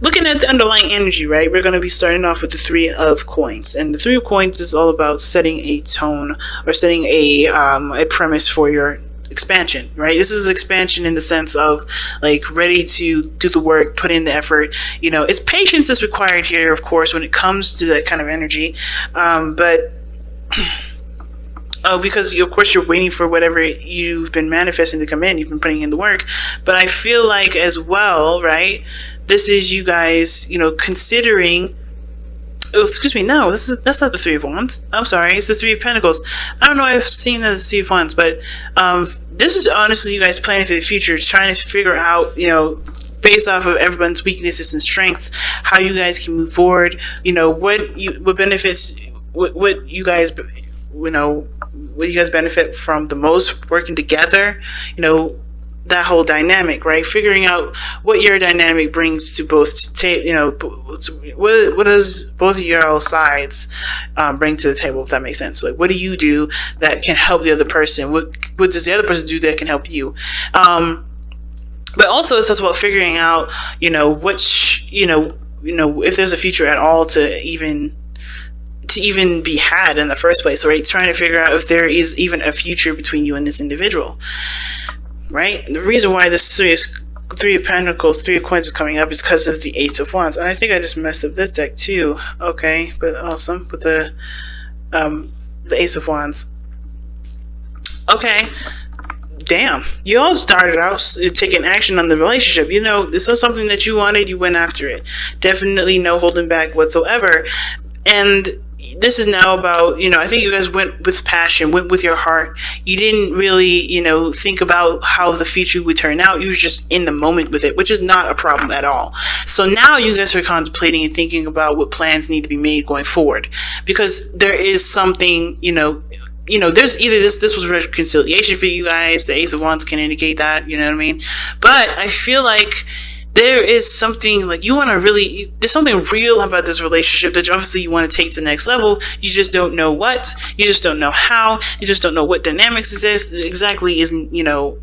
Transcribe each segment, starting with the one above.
looking at the underlying energy, right? We're going to be starting off with the Three of Coins, and the Three of Coins is all about setting a tone or setting a premise for your expansion, right? This is expansion in the sense of like ready to do the work, put in the effort. You know, it's patience is required here, of course, when it comes to that kind of energy, but because of course you're waiting for whatever you've been manifesting to come in. You've been putting in the work, but I feel like as well, right? This is you guys, you know, considering. Oh, excuse me. No, that's not the Three of Wands. I'm sorry. It's the Three of Pentacles. I don't know. I've seen that as Three of Wands, but this is honestly you guys planning for the future, trying to figure out, you know, based off of everyone's weaknesses and strengths, how you guys can move forward. You know, what benefits, what you guys, you know, what you guys benefit from the most working together. You know, that whole dynamic, right? Figuring out what your dynamic brings to both, you know, what does both of your sides bring to the table, if that makes sense. Like, what do you do that can help the other person? What does the other person do that can help you? But also it's just about figuring out, you know, which, you know, if there's a future at all to even be had in the first place, right? Trying to figure out if there is even a future between you and this individual. Right? The reason why this Three of Pentacles, Three of Coins is coming up is because of the Ace of Wands. And I think I just messed up this deck too. Okay, but awesome. With the Ace of Wands. Okay. Damn. You all started out taking action on the relationship. You know, this is something that you wanted, you went after it. Definitely no holding back whatsoever. And this is now about, you know, I think you guys went with passion, went with your heart. You didn't really, you know, think about how the future would turn out. You were just in the moment with it, which is not a problem at all. So now you guys are contemplating and thinking about what plans need to be made going forward, because there is something, you know, there's either this was reconciliation for you guys. The Ace of Wands can indicate that, you know what I mean? But I feel like there is something like you want to really, there's something real about this relationship that obviously you want to take to the next level. You just don't know what, you just don't know how, you just don't know what dynamics exist exactly isn't, you know,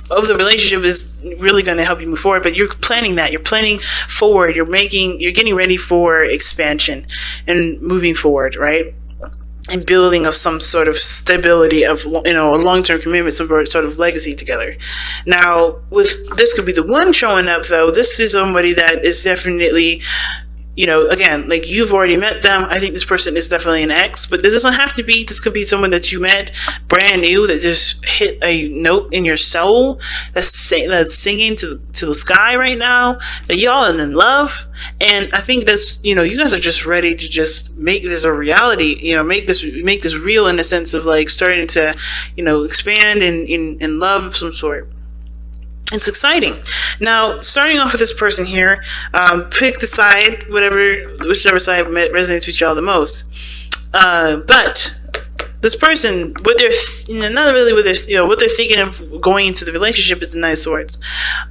of the relationship is really going to help you move forward. But you're planning that, you're planning forward, you're getting ready for expansion and moving forward, right? And building of some sort of stability of, you know, a long-term commitment, some sort of legacy together. Now, with this could be the one showing up though. This is somebody that is definitely, you know, again, like you've already met them. I think this person is definitely an ex, but this doesn't have to be. This could be someone that you met brand new that just hit a note in your soul that's singing to the sky right now, that y'all are in love. And I think that's, you know, you guys are just ready to just make this a reality, you know, make this real in the sense of like starting to, you know, expand in love of some sort. It's exciting. Now, starting off with this person here, pick the side, whichever side resonates with y'all the most. But this person, what they're thinking of going into the relationship is the Knight of Swords.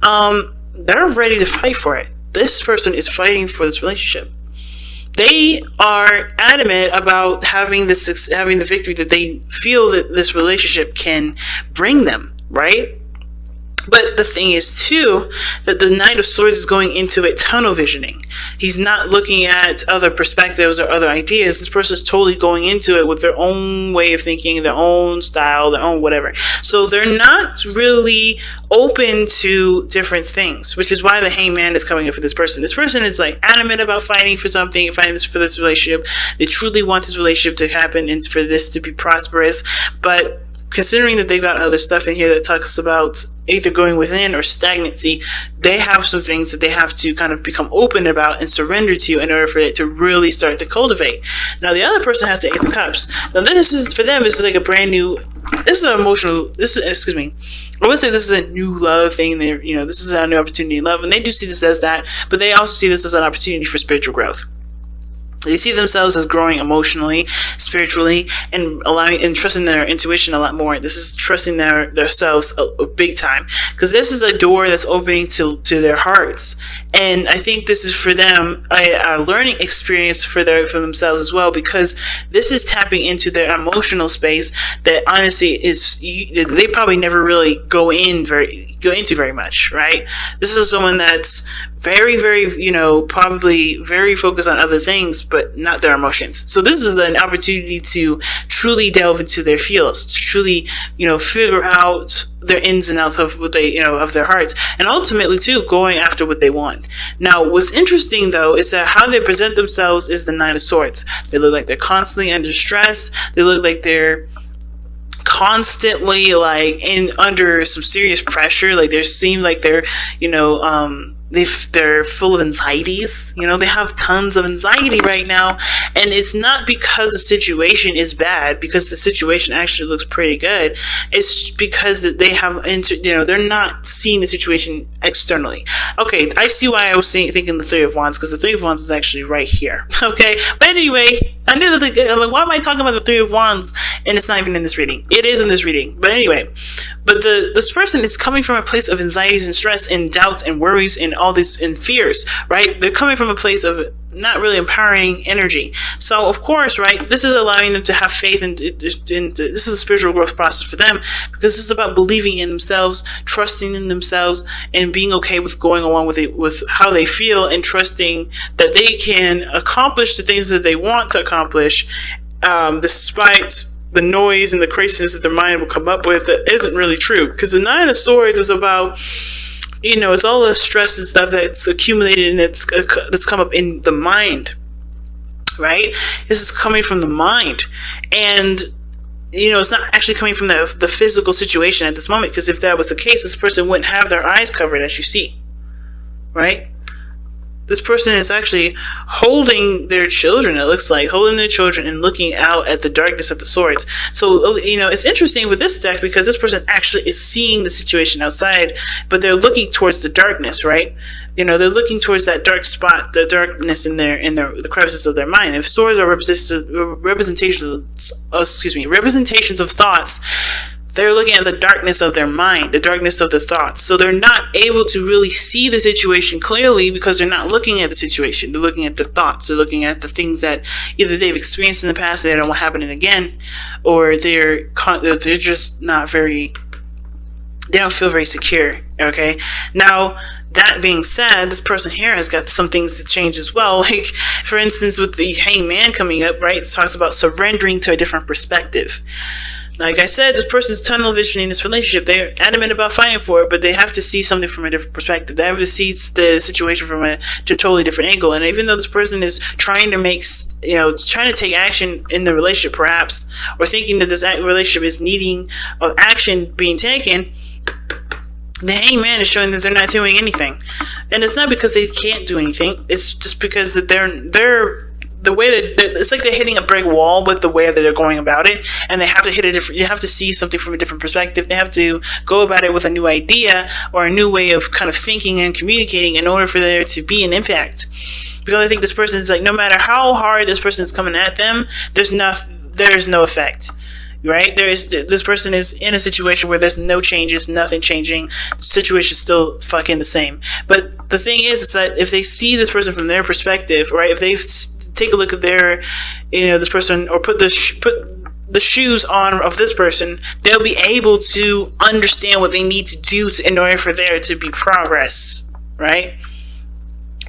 They're ready to fight for it. This person is fighting for this relationship. They are adamant about having the victory that they feel that this relationship can bring them, right? But the thing is, too, that the Knight of Swords is going into it tunnel visioning. He's not looking at other perspectives or other ideas. This person is totally going into it with their own way of thinking, their own style, their own whatever. So they're not really open to different things, which is why the Hangman is coming up for this person. This person is like adamant about fighting for something, fighting for this relationship. They truly want this relationship to happen and for this to be prosperous. But considering that they've got other stuff in here that talks about either going within or stagnancy, they have some things that they have to kind of become open about and surrender to in order for it to really start to cultivate. Now, the other person has the Ace of Cups. Now, this is, for them, this is like a brand new, this is an emotional, excuse me, I would say this is a new love thing. You know, this is a new opportunity in love, and they do see this as that, but they also see this as an opportunity for spiritual growth. They see themselves as growing emotionally, spiritually, and allowing and trusting their intuition a lot more. This is trusting themselves a big time, because this is a door that's opening to their hearts. And I think this is for them a learning experience for themselves as well, because this is tapping into their emotional space that honestly they probably never really go into very much, right? This is someone that's very, very, probably very focused on other things, but not their emotions. So this is an opportunity to truly delve into their feels, to truly, figure out their ins and outs of what they, of their hearts, and ultimately too, going after what they want. Now, what's interesting though, is that how they present themselves is the Nine of Swords. They look like they're constantly under stress. They look like they're constantly like under some serious pressure. Like they seem like they're, they're full of anxieties. They have tons of anxiety right now, and it's not because the situation is bad, because the situation actually looks pretty good. It's because they have they're not seeing the situation externally. Okay, I see why I was thinking the Three of Wands, because the Three of Wands is actually right here. Okay, but anyway, I knew that I'm like, why am I talking about the Three of Wands and it's not even in this reading? It is in this reading, but anyway. But this person is coming from a place of anxieties and stress and doubts and worries and all this and fears, right? They're coming from a place of not really empowering energy. So of course, right, this is allowing them to have faith, and this is a spiritual growth process for them, because this is about believing in themselves, trusting in themselves, and being okay with going along with it, with how they feel, and trusting that they can accomplish the things that they want to accomplish, despite the noise and the craziness that their mind will come up with that isn't really true. Because the Nine of Swords is about, it's all the stress and stuff that's accumulated and that's come up in the mind, right? This is coming from the mind, and it's not actually coming from the physical situation at this moment. Because if that was the case, this person wouldn't have their eyes covered, as you see, right? This person is actually holding their children, it looks like, holding their children and looking out at the darkness of the swords. So, it's interesting with this deck, because this person actually is seeing the situation outside, but they're looking towards the darkness, right? They're looking towards that dark spot, the darkness in the crevices of their mind. If swords are representations of thoughts, they're looking at the darkness of their mind, the darkness of the thoughts. So they're not able to really see the situation clearly, because they're not looking at the situation. They're looking at the thoughts. They're looking at the things that either they've experienced in the past that they don't want happening again, or they're just not very, they don't feel very secure. Okay. Now, that being said, this person here has got some things to change as well. Like, for instance, with the Hangman coming up, right? It talks about surrendering to a different perspective. Like I said, this person's tunnel visioning this relationship. They're adamant about fighting for it, but they have to see something from a different perspective. They have to see the situation from a totally different angle. And even though this person is trying to trying to take action in the relationship, perhaps, or thinking that this relationship is needing of action being taken, the Hangman is showing that they're not doing anything. And it's not because they can't do anything. It's just because that they're the way that it's like they're hitting a brick wall with the way that they're going about it, and they have to you have to see something from a different perspective. They have to go about it with a new idea or a new way of kind of thinking and communicating in order for there to be an impact. Because I think this person is like, no matter how hard this person is coming at them, there's no effect. Right? This person is in a situation where there's no changes, nothing changing. The situation is still fucking the same. But the thing is that if they see this person from their perspective, right? If they take a look at their, this person, or put the shoes on of this person, they'll be able to understand what they need to do in order for there to be progress, right?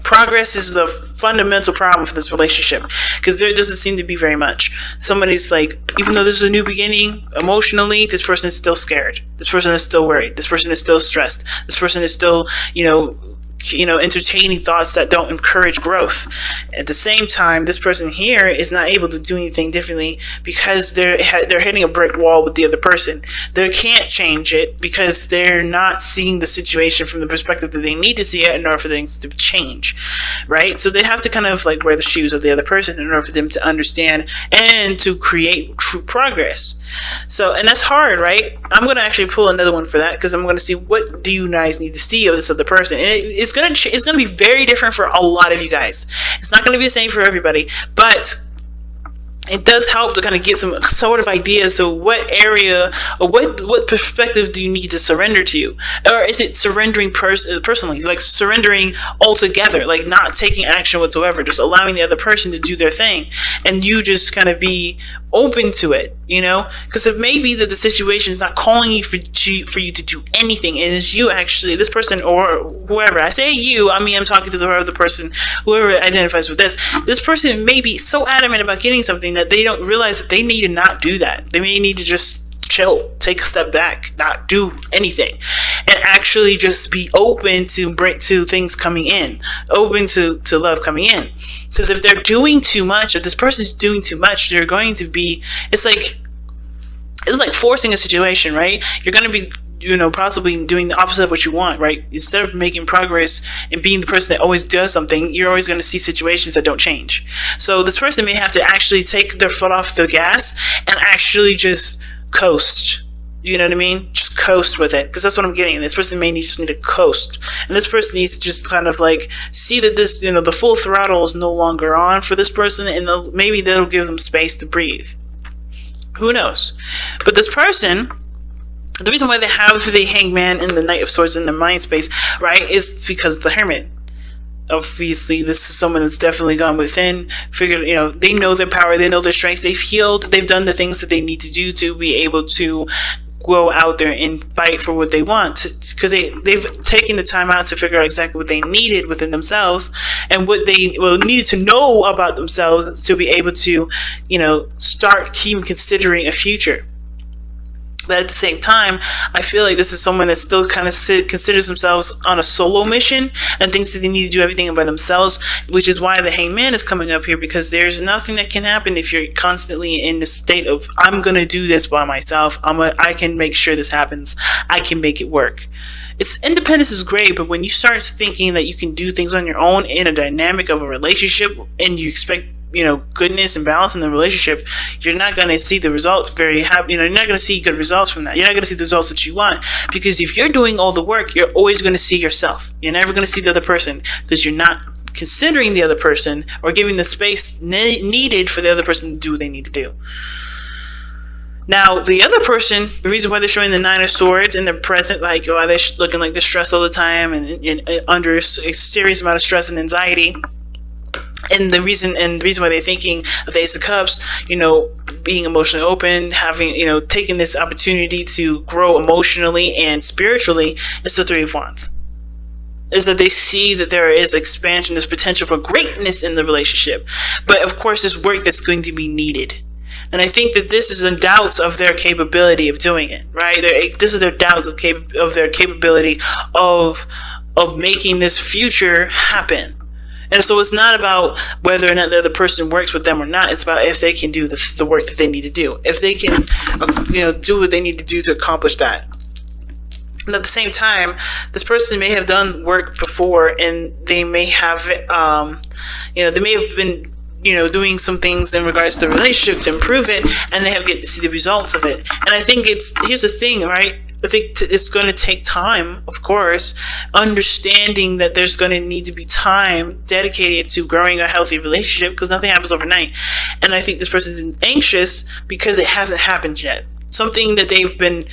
Progress is the fundamental problem for this relationship, because there doesn't seem to be very much. Somebody's like, even though this is a new beginning, emotionally, this person is still scared. This person is still worried. This person is still stressed. This person is still, entertaining thoughts that don't encourage growth. At the same time, this person here is not able to do anything differently, because they're hitting a brick wall with the other person. They can't change it because they're not seeing the situation from the perspective that they need to see it in order for things to change, right? So they have to kind of like wear the shoes of the other person in order for them to understand and to create true progress. So, and that's hard, right? I'm going to actually pull another one for that, because I'm going to see, what do you guys need to see of this other person? And it's going to be very different for a lot of you guys. It's not going to be the same for everybody, but it does help to kind of get some sort of ideas of what area or what perspective do you need to surrender to, or is it surrendering personally, like surrendering altogether, like not taking action whatsoever, just allowing the other person to do their thing, and you just kind of be open to it, because it may be that the situation is not calling you for you to do anything, and it's you actually, this person or whoever. I say you, I mean I'm talking to the other person, whoever identifies with this person may be so adamant about getting something that they don't realize that they need to not do that. They may need to just chill, take a step back, not do anything, and actually just be open to things coming in, open to love coming in. Because if they're doing too much, if this person's doing too much, they're going to be, it's like forcing a situation, right? You're going to be possibly doing the opposite of what you want, right? Instead of making progress and being the person that always does something, you're always going to see situations that don't change. So this person may have to actually take their foot off the gas and actually just coast. You know what I mean? Just coast with it, because that's what I'm getting. This person may just need to coast, and this person needs to just kind of like see that this, the full throttle is no longer on for this person, and maybe that'll give them space to breathe. Who knows? But this person, the reason why they have the Hangman and the Knight of Swords in their mind space, right, is because of the Hermit. Obviously, this is someone that's definitely gone within, figured, they know their power, they know their strengths, they've healed, they've done the things that they need to do to be able to go out there and fight for what they want, because they've taken the time out to figure out exactly what they needed within themselves and what they needed to know about themselves to be able to, start even considering a future. But at the same time, I feel like this is someone that still kind of considers themselves on a solo mission and thinks that they need to do everything by themselves, which is why the Hangman is coming up here, because there's nothing that can happen if you're constantly in the state of, I'm going to do this by myself. I can make sure this happens. I can make it work. Independence is great, but when you start thinking that you can do things on your own in a dynamic of a relationship and you expect goodness and balance in the relationship, you're not going to see the results you're not going to see good results from that. You're not going to see the results that you want, because if you're doing all the work, you're always going to see yourself. You're never going to see the other person, because you're not considering the other person or giving the space needed for the other person to do what they need to do. Now, the other person, the reason why they're showing the Nine of Swords and they're present, like, they're looking like they're stressed all the time and under a serious amount of stress and anxiety. And the reason why they're thinking of the Ace of Cups, being emotionally open, having, taking this opportunity to grow emotionally and spiritually, is the Three of Wands. Is that they see that there is expansion, there's potential for greatness in the relationship. But of course, there's work that's going to be needed. And I think that this is a doubt of their capability of doing it, right? This is their doubts of their capability of making this future happen. And so it's not about whether or not the other person works with them or not. It's about if they can do the work that they need to do. If they can, do what they need to do to accomplish that. And at the same time, this person may have done work before, and they may have, they may have been, doing some things in regards to the relationship to improve it, and they have yet to see the results of it. And I think here's the thing, right? I think it's going to take time, of course, understanding that there's going to need to be time dedicated to growing a healthy relationship, because nothing happens overnight. And I think this person's anxious because it hasn't happened yet. Something that they've been,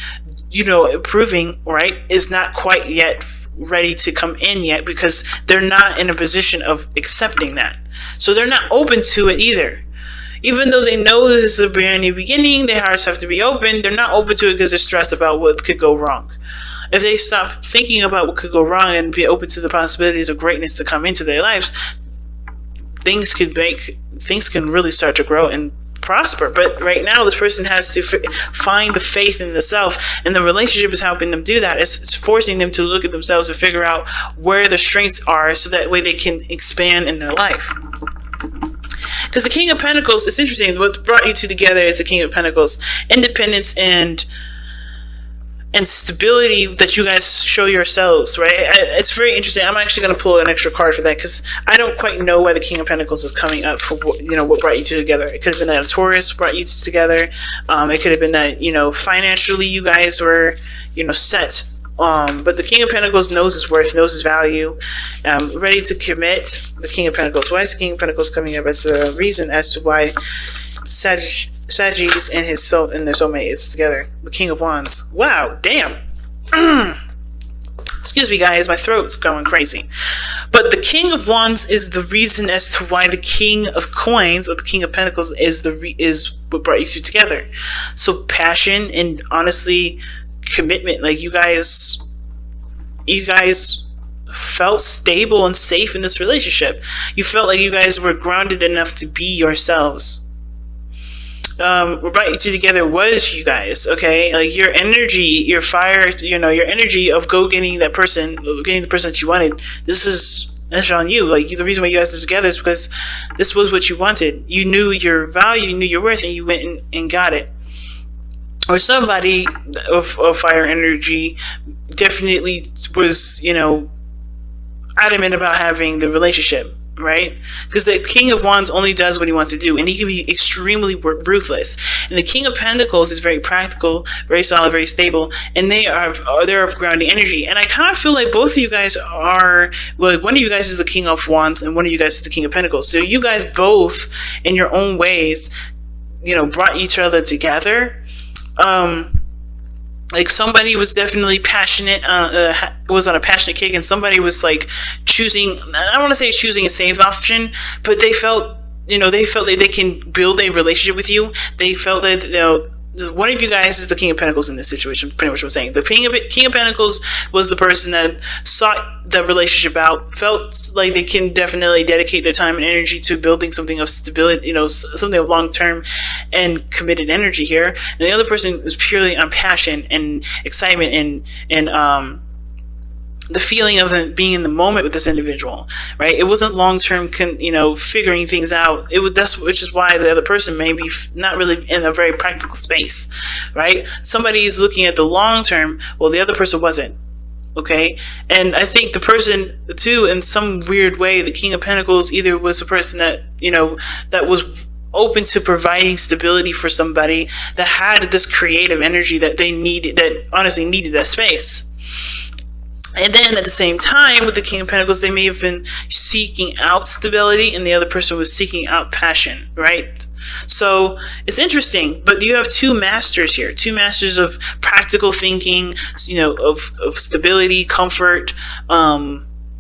improving, right, is not quite yet ready to come in yet, because they're not in a position of accepting that. So they're not open to it either. Even though they know this is a brand new beginning, their hearts have to be open, they're not open to it because they're stressed about what could go wrong. If they stop thinking about what could go wrong and be open to the possibilities of greatness to come into their lives, things can really start to grow and prosper. But right now, this person has to find the faith in the self, and the relationship is helping them do that. It's forcing them to look at themselves and figure out where their strengths are, so that way they can expand in their life. Because the King of Pentacles, it's interesting, what brought you two together is the King of Pentacles. Independence and stability that you guys show yourselves, right? It's very interesting. I'm actually going to pull an extra card for that, because I don't quite know why the King of Pentacles is coming up for what brought you two together. It could have been that a Taurus brought you two together. It could have been that financially you guys were set. But the King of Pentacles knows his worth, knows his value, ready to commit. The King of Pentacles. Why is the King of Pentacles coming up as the reason as to why Sagittarius and his soul and their soulmate is together. The King of Wands. Wow, damn. Excuse me, guys, my throat's going crazy. But the King of Wands is the reason as to why the King of Coins or the King of Pentacles is what brought you two together. So passion and honestly commitment. Like you guys felt stable and safe in this relationship. You felt like you guys were grounded enough to be yourselves. What brought you two together was you guys, okay? Like your energy, your fire, your energy of getting the person that you wanted. That's on you. Like the reason why you guys are together is because this was what you wanted. You knew your value, you knew your worth, and you went and got it. Or somebody of fire energy definitely was, adamant about having the relationship. Right? Because the King of Wands only does what he wants to do, and he can be extremely ruthless. And the King of Pentacles is very practical, very solid, very stable, and they're of grounding energy. And I kind of feel like both of you guys are, well, one of you guys is the King of Wands, and one of you guys is the King of Pentacles. So you guys both, in your own ways, brought each other together. Like somebody was definitely passionate, was on a passionate kick, and somebody was like choosing, I don't want to say choosing a safe option, but they felt that they can build a relationship with you. They felt that, one of you guys is the King of Pentacles in this situation, pretty much what I'm saying. The King of Pentacles was the person that sought the relationship out, felt like they can definitely dedicate their time and energy to building something of stability, something of long-term and committed energy here. And the other person was purely on passion and excitement and the feeling of being in the moment with this individual, right? It wasn't long-term, figuring things out. Which is why the other person may be not really in a very practical space, right? Somebody's looking at the long-term, well, the other person wasn't, okay? And I think the person, too, in some weird way, the King of Pentacles either was a person that, that was open to providing stability for somebody that had this creative energy that they needed, that honestly needed that space. And then at the same time, with the King of Pentacles, they may have been seeking out stability, and the other person was seeking out passion, right? So it's interesting, but you have two masters here, two masters of practical thinking, of stability, comfort,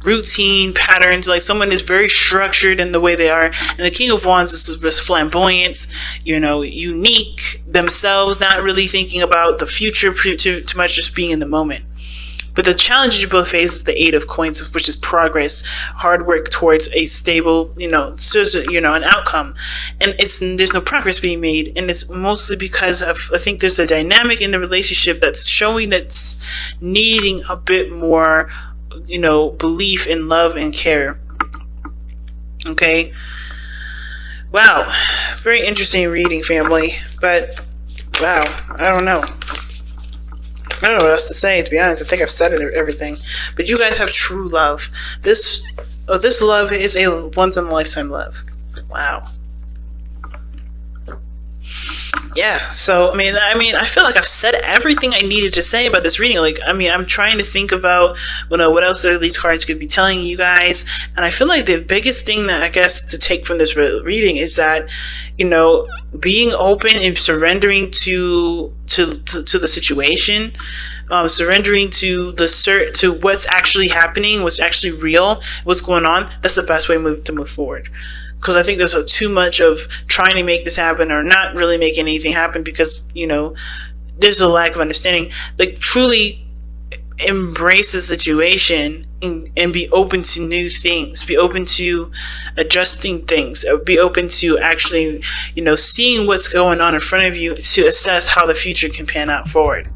routine, patterns. Like someone is very structured in the way they are, and the King of Wands is this flamboyance, unique themselves, not really thinking about the future too much, just being in the moment. But the challenges you both face is the Eight of Coins, which is progress, hard work towards a stable, an outcome. And there's no progress being made. And it's mostly because I think there's a dynamic in the relationship that's showing that's needing a bit more, belief in love and care. Okay. Wow. Very interesting reading, family. But, wow. I don't know. I don't know what else to say, to be honest. I think I've said everything. But you guys have true love. This love is a once-in-a-lifetime love. Wow. Yeah, so, I feel like I've said everything I needed to say about this reading. I'm trying to think about, what else these cards could be telling you guys. And I feel like the biggest thing that I guess to take from this reading is that, being open and surrendering to the situation, surrendering to to what's actually happening, what's actually real, what's going on. That's the best way to move forward. Because I think there's too much of trying to make this happen or not really making anything happen because, there's a lack of understanding. Like, truly embrace the situation and be open to new things. Be open to adjusting things. Be open to actually, seeing what's going on in front of you to assess how the future can pan out forward.